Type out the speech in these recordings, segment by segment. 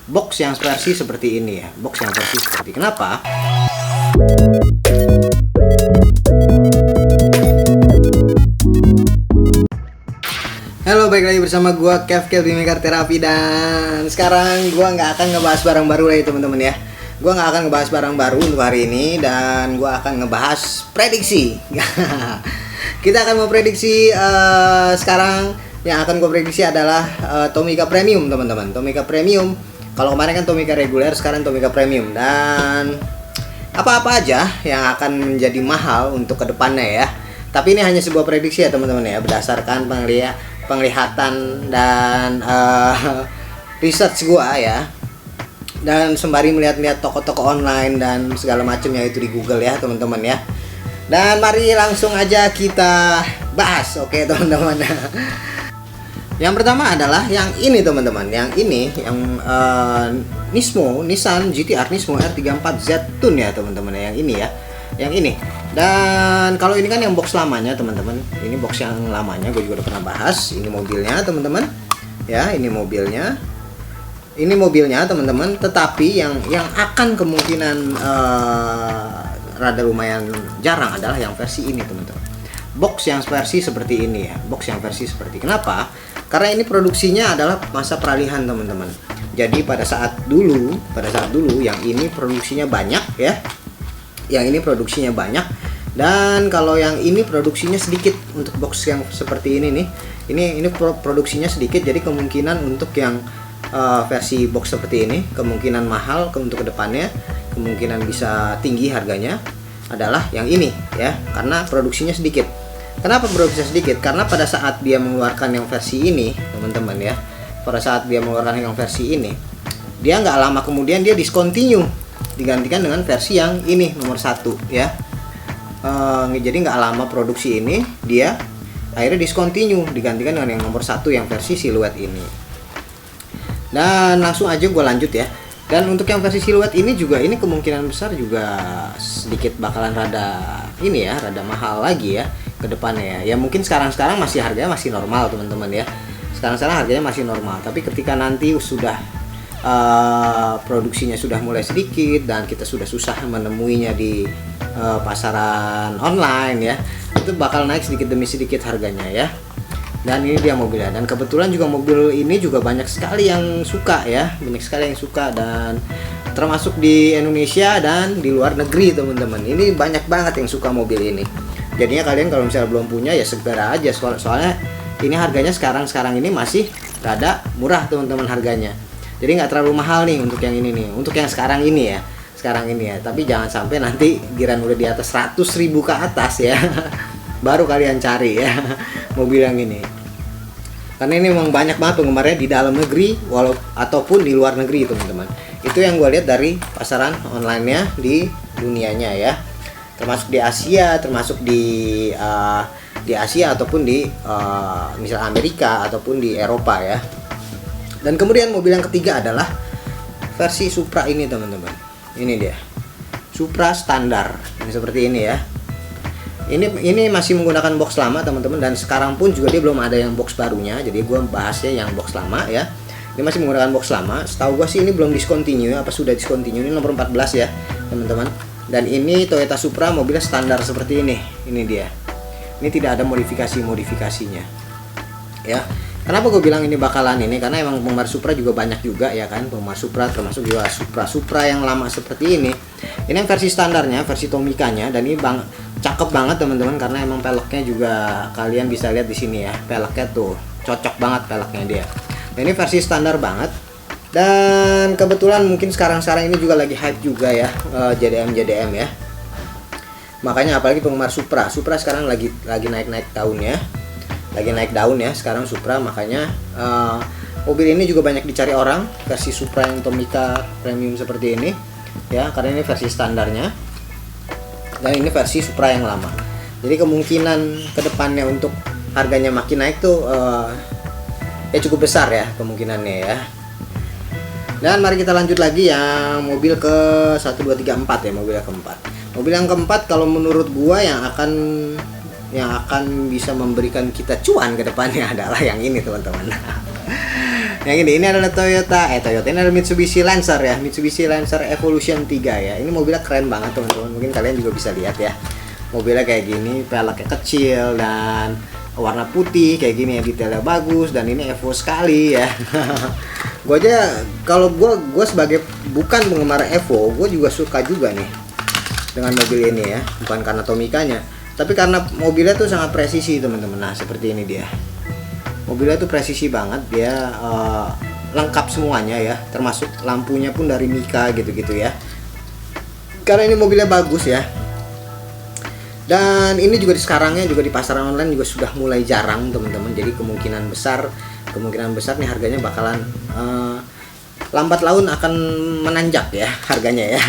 box yang versi seperti ini ya. Box yang versi seperti kenapa? Halo, balik lagi bersama gua Kev Maker Terapi, dan sekarang gua nggak akan ngebahas barang baru lagi teman-teman ya. Gua nggak akan ngebahas barang baru untuk hari ini, dan gua akan ngebahas prediksi. Kita akan mau prediksi sekarang. Yang akan gue prediksi adalah Tomica Premium teman-teman. Tomica Premium. Kalau kemarin kan Tomica reguler, sekarang Tomica Premium. Dan apa-apa aja yang akan menjadi mahal untuk kedepannya ya. Tapi ini hanya sebuah prediksi ya teman-teman ya, berdasarkan penglihatan dan research gua ya. Dan sembari melihat-lihat toko-toko online dan segala macamnya itu di Google ya teman-teman ya. Dan mari langsung aja kita bahas, oke teman-teman. Yang pertama adalah yang ini teman-teman. Yang ini yang Nissan GT-R Nismo R34Z Tune ya teman-teman. Yang ini ya. Yang ini. Dan kalau ini kan yang box lamanya teman-teman. Ini box yang lamanya gue juga udah pernah bahas. Ini mobilnya teman-teman. Ya, ini mobilnya. Ini mobilnya teman-teman. Tetapi yang akan kemungkinan rada lumayan jarang adalah yang versi ini teman-teman. Box yang versi seperti ini ya. Box yang versi seperti kenapa? Karena ini produksinya adalah masa peralihan teman-teman. Jadi pada saat dulu yang ini produksinya banyak ya. Yang ini produksinya banyak, dan kalau yang ini produksinya sedikit. Untuk box yang seperti ini nih, ini produksinya sedikit, jadi kemungkinan untuk yang versi box seperti ini kemungkinan mahal untuk kedepannya, kemungkinan bisa tinggi harganya adalah yang ini ya, karena produksinya sedikit. Kenapa produksinya sedikit? Karena pada saat dia mengeluarkan yang versi ini teman-teman ya, pada saat dia mengeluarkan yang versi ini, dia nggak lama kemudian dia discontinue, digantikan dengan versi yang ini nomor 1 ya. Jadi nggak lama produksi ini dia akhirnya discontinue, digantikan dengan yang nomor 1 yang versi siluet ini. Dan langsung aja gue lanjut ya. Dan untuk yang versi siluet ini juga, ini kemungkinan besar juga sedikit bakalan rada ini ya, rada mahal lagi ya ke depannya ya. Ya mungkin sekarang masih harganya masih normal teman-teman ya. Sekarang harganya masih normal, tapi ketika nanti sudah produksinya sudah mulai sedikit dan kita sudah susah menemuinya di pasaran online ya, itu bakal naik sedikit demi sedikit harganya ya. Dan ini dia mobilnya, dan kebetulan juga mobil ini juga banyak sekali yang suka ya, banyak sekali yang suka, dan termasuk di Indonesia dan di luar negeri teman-teman. Ini banyak banget yang suka mobil ini. Jadinya kalian kalau misalnya belum punya ya segera aja, soalnya ini harganya sekarang ini masih rada murah teman-teman harganya. Jadi nggak terlalu mahal nih untuk yang ini nih, untuk yang sekarang ini ya. Tapi jangan sampai nanti giran udah di atas 100.000 ke atas ya. Baru kalian cari ya mobil yang ini. Karena ini memang banyak banget penggemarnya di dalam negeri ataupun di luar negeri teman-teman. Itu yang gue lihat dari pasaran online-nya di dunianya ya. Termasuk di Asia, termasuk di Asia ataupun di misal Amerika ataupun di Eropa ya. Dan kemudian mobil yang ketiga adalah versi Supra ini teman-teman. Ini dia. Supra standar. Ini seperti ini ya. Ini masih menggunakan box lama teman-teman, dan sekarang pun juga dia belum ada yang box barunya. Jadi gue bahasnya yang box lama ya. Ini masih menggunakan box lama. Setahu gue sih ini belum discontinue, apa sudah discontinue. Ini nomor 14 ya teman-teman. Dan ini Toyota Supra mobilnya standar seperti ini. Ini dia. Ini tidak ada modifikasinya ya. Kenapa gue bilang ini bakalan ini? Karena emang penggemar Supra juga banyak juga ya kan, penggemar Supra, termasuk juga Supra yang lama seperti ini. Ini yang versi standarnya, versi Tomicanya, dan ini cakep banget teman-teman, karena emang peleknya juga kalian bisa lihat di sini ya, peleknya tuh cocok banget peleknya dia. Dan ini versi standar banget. Dan kebetulan mungkin sekarang ini juga lagi hype juga ya, JDM ya. Makanya apalagi penggemar Supra sekarang lagi naik daunnya. Lagi naik daun ya sekarang Supra, makanya mobil ini juga banyak dicari orang, versi Supra yang Tomica Premium seperti ini ya, karena ini versi standarnya dan ini versi Supra yang lama. Jadi kemungkinan kedepannya untuk harganya makin naik tuh ya cukup besar ya kemungkinannya ya. Dan mari kita lanjut lagi yang mobil ke 1, 2, 3, 4 ya, mobil yang keempat. Mobil yang keempat kalau menurut gua yang akan bisa memberikan kita cuan ke depannya adalah yang ini teman-teman. Yang ini adalah Toyota ini adalah Mitsubishi Lancer ya, Mitsubishi Lancer Evolution 3 ya. Ini mobilnya keren banget teman-teman, mungkin kalian juga bisa lihat ya. Mobilnya kayak gini, peleknya kecil dan warna putih kayak gini ya, detailnya bagus dan ini Evo sekali ya. Gue aja kalau gue sebagai bukan penggemar Evo, gue juga suka juga nih dengan mobil ini ya, bukan karena Tomikanya, tapi karena mobilnya tuh sangat presisi teman-teman. Nah seperti ini dia, mobilnya tuh presisi banget, dia lengkap semuanya ya, termasuk lampunya pun dari Mika gitu-gitu ya, karena ini mobilnya bagus ya. Dan ini juga sekarangnya juga di pasaran online juga sudah mulai jarang teman-teman, jadi kemungkinan besar nih harganya bakalan lambat laun akan menanjak ya harganya ya.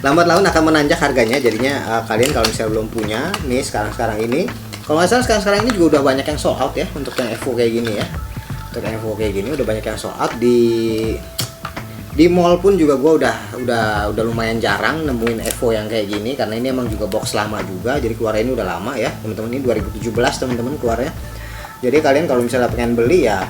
Lambat laun akan menanjak harganya, jadinya kalian kalau misalnya belum punya nih sekarang ini, kalau nggak salah sekarang ini juga udah banyak yang sold out ya untuk yang Evo kayak gini ya. Untuk yang Evo kayak gini udah banyak yang sold out, di mall pun juga gue udah lumayan jarang nemuin Evo yang kayak gini, karena ini emang juga box lama juga, jadi keluarnya ini udah lama ya teman-teman, ini 2017 teman-teman keluarnya. Jadi kalian kalau misalnya pengen beli ya,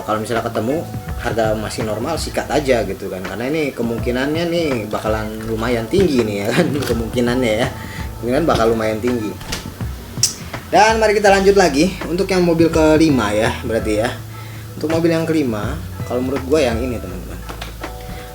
kalau misalnya ketemu harga masih normal sikat aja gitu kan, karena ini kemungkinannya nih bakalan lumayan tinggi nih ya kan. Kemungkinan bakal lumayan tinggi. Dan mari kita lanjut lagi untuk yang mobil kelima ya, berarti ya. Untuk mobil yang kelima, kalau menurut gue yang ini teman-teman,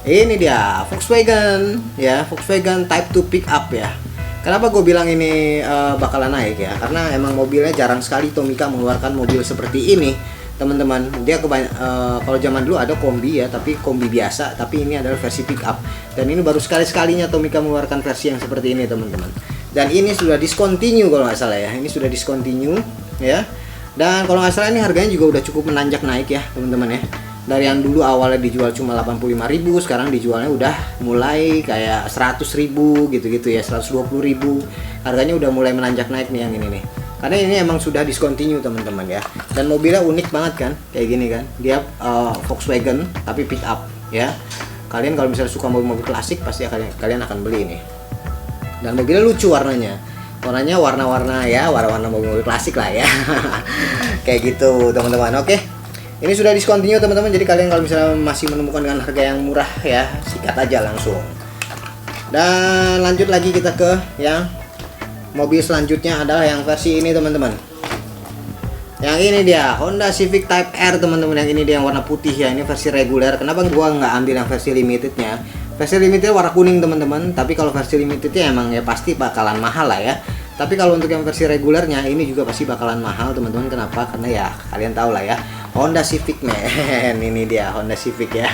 ini dia Volkswagen ya, Volkswagen Type 2 Pickup ya. Kenapa gue bilang ini bakalan naik ya, karena emang mobilnya jarang sekali Tomica mengeluarkan mobil seperti ini teman-teman. Dia kalau zaman dulu ada kombi ya, tapi kombi biasa, tapi ini adalah versi pickup, dan ini baru sekalinya Tomica mengeluarkan versi yang seperti ini teman-teman. Dan ini sudah discontinue kalau nggak salah ya, ini sudah discontinue ya. Dan kalau nggak salah ini harganya juga udah cukup menanjak naik ya teman-teman ya. Dari yang dulu awalnya dijual cuma 85.000, sekarang dijualnya udah mulai kayak 100.000 gitu-gitu ya, 120.000. Harganya udah mulai menanjak naik nih yang ini nih. Karena ini emang sudah discontinue teman-teman ya. Dan mobilnya unik banget kan, kayak gini kan. Dia Volkswagen tapi pick up ya. Kalian kalau misalnya suka mobil-mobil klasik pasti kalian akan beli ini. Dan mobilnya lucu warnanya. Warnanya warna-warna ya, warna-warna mobil-mobil klasik lah ya. Kayak gitu teman-teman. Oke. Ini sudah discontinue teman-teman, jadi kalian kalau misalnya masih menemukan dengan harga yang murah ya, sikat aja langsung. Dan lanjut lagi kita ke yang mobil selanjutnya adalah yang versi ini teman-teman. Yang ini dia Honda Civic Type R teman-teman, yang ini dia yang warna putih ya, ini versi reguler. Kenapa gua nggak ambil yang versi limitednya? Versi limitednya warna kuning teman-teman, tapi kalau versi limitednya emang ya pasti bakalan mahal lah ya. Tapi kalau untuk yang versi regulernya ini juga pasti bakalan mahal teman-teman. Kenapa? Karena ya kalian tahu lah ya, Honda Civic man. Ini dia Honda Civic ya.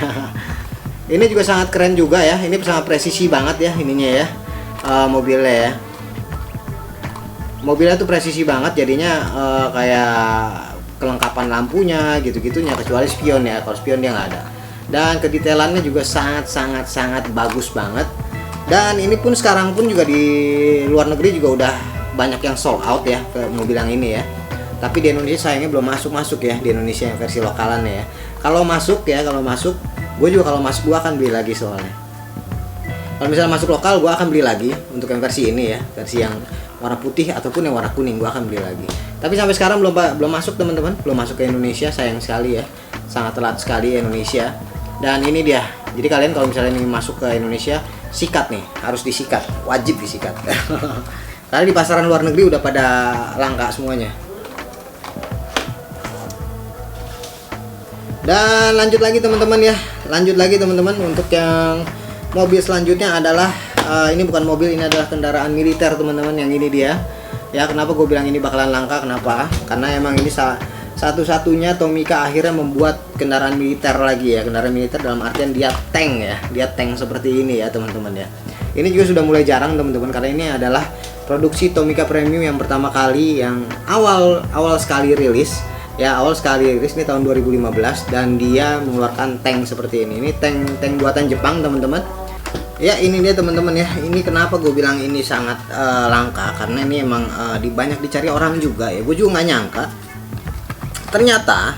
Ini juga sangat keren juga ya. Ini sangat presisi banget ya ininya ya, mobilnya ya. Mobilnya tuh presisi banget, jadinya kayak kelengkapan lampunya gitu-gitunya, kecuali spion ya. Kalau spion dia nggak ada. Dan kedetailannya juga sangat bagus banget. Dan ini pun sekarang pun juga di luar negeri juga udah banyak yang sold out ya ke mobil yang ini ya. Tapi di Indonesia sayangnya belum masuk ya, di Indonesia yang versi lokalannya ya. Kalau masuk, gue juga kalau masuk gue akan beli lagi soalnya. Kalau misalnya masuk lokal gue akan beli lagi untuk yang versi ini ya, versi yang warna putih ataupun yang warna kuning gue akan beli lagi. Tapi sampai sekarang belum masuk teman-teman, belum masuk ke Indonesia, sayang sekali ya. Sangat telat sekali Indonesia. Dan ini dia. Jadi kalian kalau misalnya ini masuk ke Indonesia, sikat nih, harus disikat, wajib disikat. Karena di pasaran luar negeri udah pada langka semuanya. Dan lanjut lagi teman-teman untuk yang mobil selanjutnya adalah ini bukan mobil, ini adalah kendaraan militer teman-teman, yang ini dia. Ya, kenapa gue bilang ini bakalan langka? Kenapa? Karena emang ini satu-satunya Tomica akhirnya membuat kendaraan militer lagi ya. Kendaraan militer dalam artian dia tank ya, dia tank seperti ini ya teman-teman ya. Ini juga sudah mulai jarang teman-teman, karena ini adalah produksi Tomica Premium yang pertama kali, yang awal sekali rilis ya, ini tahun 2015, dan dia mengeluarkan tank seperti ini. Ini tank buatan Jepang teman-teman. Ya, ini dia teman-teman ya. Ini kenapa gue bilang ini sangat langka, karena ini emang banyak dicari orang juga ya. Gue juga nggak nyangka ternyata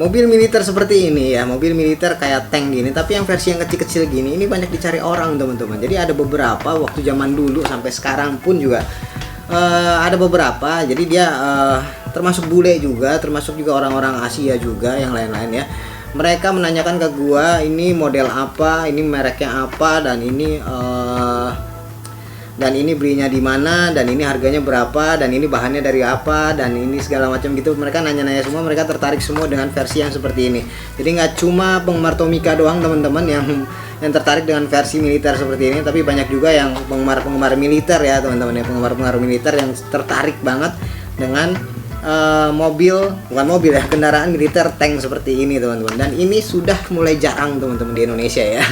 mobil militer seperti ini ya, mobil militer kayak tank gini, tapi yang versi yang kecil-kecil gini ini banyak dicari orang teman-teman. Jadi ada beberapa waktu zaman dulu sampai sekarang pun juga ada beberapa. Jadi dia termasuk bule juga, termasuk juga orang-orang Asia juga yang lain-lain ya. Mereka menanyakan ke gua ini model apa, ini mereknya apa, dan ini belinya di mana, dan ini harganya berapa, dan ini bahannya dari apa, dan ini segala macam gitu. Mereka nanya-nanya semua, mereka tertarik semua dengan versi yang seperti ini. Jadi nggak cuma penggemar Tomica doang teman-teman yang tertarik dengan versi militer seperti ini, tapi banyak juga yang penggemar militer ya teman-teman ya, penggemar militer yang tertarik banget dengan kendaraan militer, tank seperti ini teman-teman. Dan ini sudah mulai jarang teman-teman di Indonesia ya.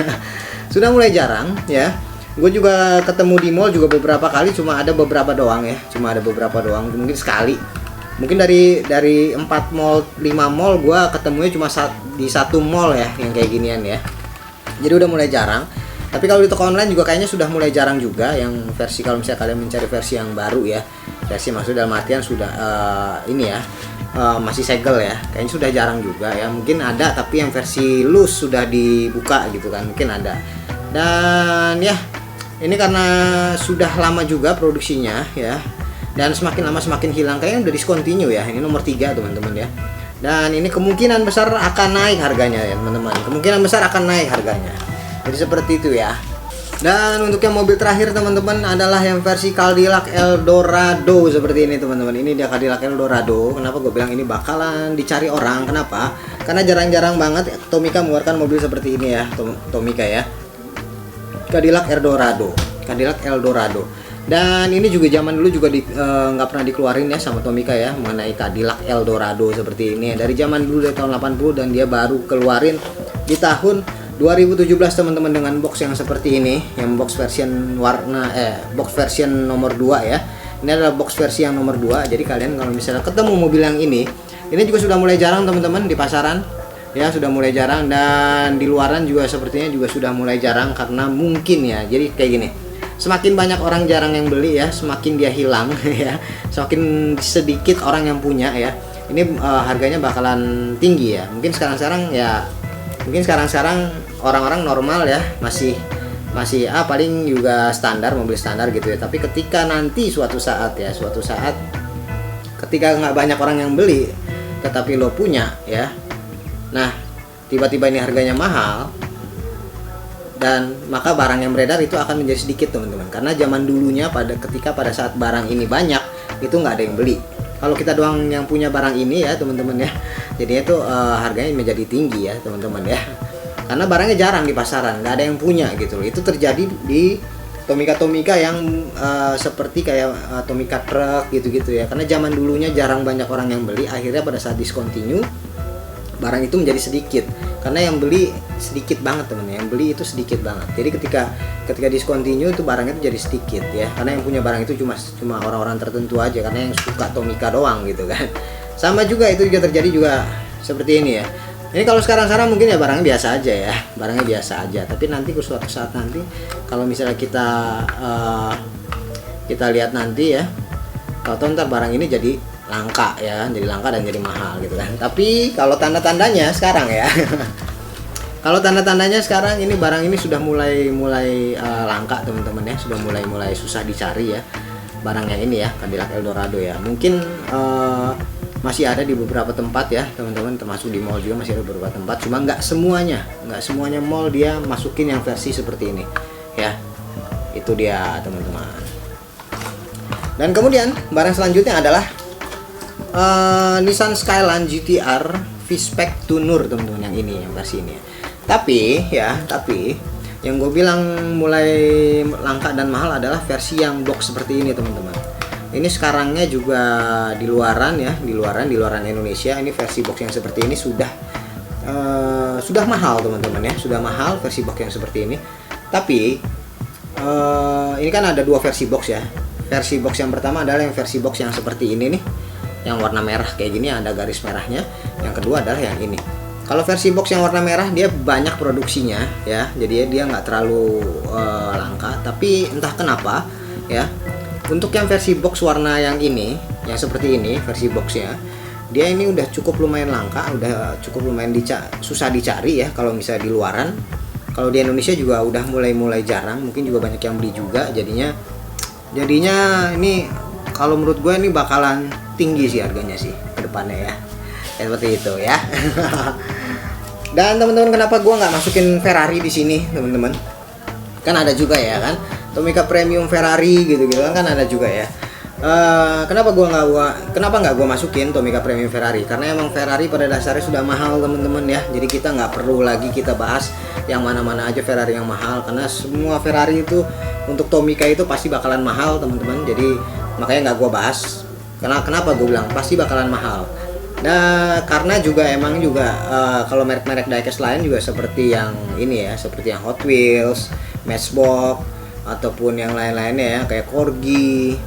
Sudah mulai jarang ya. Gue juga ketemu di mall juga beberapa kali, cuma ada beberapa doang ya, mungkin sekali. Mungkin dari 4 mall 5 mall gue ketemunya cuma di satu mall ya yang kayak ginian ya. Jadi udah mulai jarang. Tapi kalau di toko online juga kayaknya sudah mulai jarang juga yang versi, kalau misalnya kalian mencari versi yang baru ya, versi maksud dalam artian sudah masih segel ya, kayaknya sudah jarang juga ya. Mungkin ada, tapi yang versi loose sudah dibuka gitu kan, mungkin ada. Dan ya, ini karena sudah lama juga produksinya ya, dan semakin lama semakin hilang, kayaknya udah discontinue ya. Ini nomor 3 teman-teman ya. Dan ini kemungkinan besar akan naik harganya ya teman-teman. Kemungkinan besar akan naik harganya. Jadi seperti itu ya. Dan untuk yang mobil terakhir teman-teman adalah yang versi Cadillac Eldorado seperti ini teman-teman. Ini dia Cadillac Eldorado. Kenapa gue bilang ini bakalan dicari orang? Kenapa? Karena jarang-jarang banget Tomica mengeluarkan mobil seperti ini ya, Tomica ya. Cadillac Eldorado. Dan ini juga zaman dulu juga nggak pernah dikeluarin ya sama Tomica ya, mengenai Cadillac Eldorado seperti ini. Dari zaman dulu dari tahun 80, dan dia baru keluarin di tahun 2017 teman-teman dengan box yang seperti ini, yang box version box version nomor 2 ya. Ini adalah box versi yang nomor 2. Jadi kalian kalau misalnya ketemu mobil yang ini juga sudah mulai jarang teman-teman di pasaran. Ya, sudah mulai jarang, dan di luaran juga sepertinya juga sudah mulai jarang karena mungkin ya. Jadi kayak gini. Semakin banyak orang jarang yang beli ya, semakin dia hilang ya. Semakin sedikit orang yang punya ya. Ini harganya bakalan tinggi ya. Mungkin sekarang orang-orang normal ya, masih paling juga standar, mobil standar gitu ya. Tapi ketika nanti suatu saat ketika nggak banyak orang yang beli tetapi lo punya ya, nah tiba-tiba ini harganya mahal, dan maka barang yang beredar itu akan menjadi sedikit teman-teman. Karena zaman dulunya pada saat barang ini banyak, itu nggak ada yang beli. Kalau kita doang yang punya barang ini ya teman-teman ya, jadinya itu harganya menjadi tinggi ya teman-teman ya. Karena barangnya jarang di pasaran, nggak ada yang punya gitu loh. Itu terjadi di Tomica yang seperti kayak Tomica Truck gitu-gitu ya. Karena zaman dulunya jarang banyak orang yang beli, akhirnya pada saat discontinue barang itu menjadi sedikit, karena yang beli sedikit banget teman-teman, yang beli itu sedikit banget. Jadi ketika discontinue itu barangnya itu jadi sedikit ya, karena yang punya barang itu cuma orang-orang tertentu aja, karena yang suka Tomica doang gitu kan. Sama juga itu juga terjadi juga seperti ini ya. Ini kalau sekarang mungkin ya barangnya biasa aja, tapi nanti suatu saat nanti kalau misalnya kita lihat nanti ya, kalau ntar barang ini jadi langka ya, dan jadi mahal gitu kan. Tapi kalau tanda-tandanya sekarang ya kalau tanda-tandanya sekarang ini barang ini sudah mulai langka teman-teman ya, sudah mulai susah dicari ya barangnya ini ya, Cadillac Eldorado ya. Mungkin masih ada di beberapa tempat ya teman-teman, termasuk di mall juga masih ada beberapa tempat, cuma nggak semuanya mall dia masukin yang versi seperti ini ya. Itu dia teman-teman. Dan kemudian barang selanjutnya adalah Nissan Skyline GT-R V-Spec Tunur teman-teman, yang ini, yang versi ini. Tapi yang gue bilang mulai langka dan mahal adalah versi yang box seperti ini teman-teman. Ini sekarangnya juga di luaran Indonesia, ini versi box yang seperti ini sudah mahal teman-teman ya, sudah mahal versi box yang seperti ini. Tapi ini kan ada dua versi box ya. Versi box yang pertama adalah yang versi box yang seperti ini nih, yang warna merah kayak gini, ada garis merahnya. Yang kedua adalah yang ini. Kalau versi box yang warna merah dia banyak produksinya ya, jadi dia nggak terlalu langka. Tapi entah kenapa ya, untuk yang versi box warna yang ini, yang seperti ini versi boxnya, dia ini udah cukup lumayan langka, udah cukup lumayan susah dicari ya kalau misalnya di luaran. Kalau di Indonesia juga udah mulai jarang, mungkin juga banyak yang beli juga, jadinya ini kalau menurut gue ini bakalan tinggi sih harganya sih ke depannya ya. Seperti itu ya. Dan teman-teman, kenapa gue nggak masukin Ferrari di sini teman-teman? Kan ada juga ya kan, Tomica Premium Ferrari gitu-gitu kan ada juga ya. Kenapa nggak gua masukin Tomica Premium Ferrari? Karena emang Ferrari pada dasarnya sudah mahal teman-teman ya. Jadi kita nggak perlu lagi kita bahas yang mana-mana aja Ferrari yang mahal, karena semua Ferrari itu untuk Tomica itu pasti bakalan mahal teman-teman. Jadi makanya nggak gua bahas. Kenapa gue bilang pasti bakalan mahal? Nah, karena juga kalau merek-merek diecast lain juga seperti yang ini ya, seperti yang Hot Wheels, Matchbox, ataupun yang lain-lainnya ya, kayak Corgi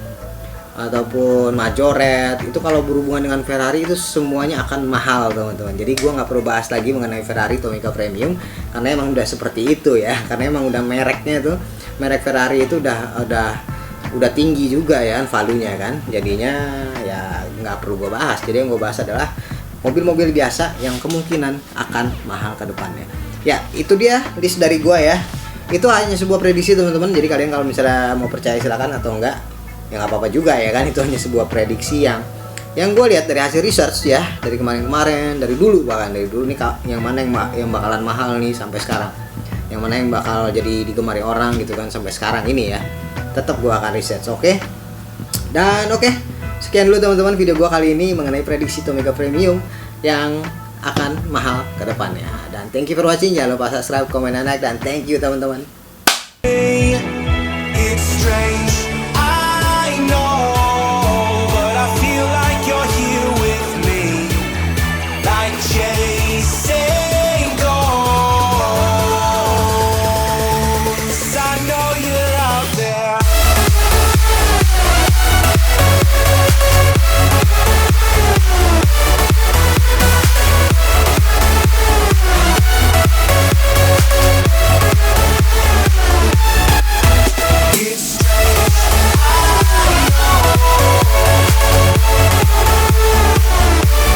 ataupun Majorette, itu kalau berhubungan dengan Ferrari itu semuanya akan mahal teman-teman. Jadi gua nggak perlu bahas lagi mengenai Ferrari Tomica Premium, karena emang udah seperti itu ya, karena emang udah mereknya tuh, merek Ferrari itu udah tinggi juga ya value-nya kan, jadinya ya nggak perlu gue bahas. Jadi yang gue bahas adalah mobil-mobil biasa yang kemungkinan akan mahal ke depannya. Ya itu dia list dari gue ya, itu hanya sebuah prediksi teman-teman. Jadi kalian kalau misalnya mau percaya silakan, atau enggak ya nggak apa-apa juga ya kan. Itu hanya sebuah prediksi yang gue lihat dari hasil research ya, dari kemarin-kemarin, dari dulu nih yang mana yang bakalan mahal nih sampai sekarang, yang mana yang bakal jadi digemari orang gitu kan sampai sekarang ini ya. Tetap gue akan research, oke? Dan oke, sekian dulu teman-teman video gue kali ini mengenai prediksi Tomica Premium yang akan mahal ke depannya. Dan thank you for watching, jangan lupa subscribe, komen, dan like, dan thank you teman-teman.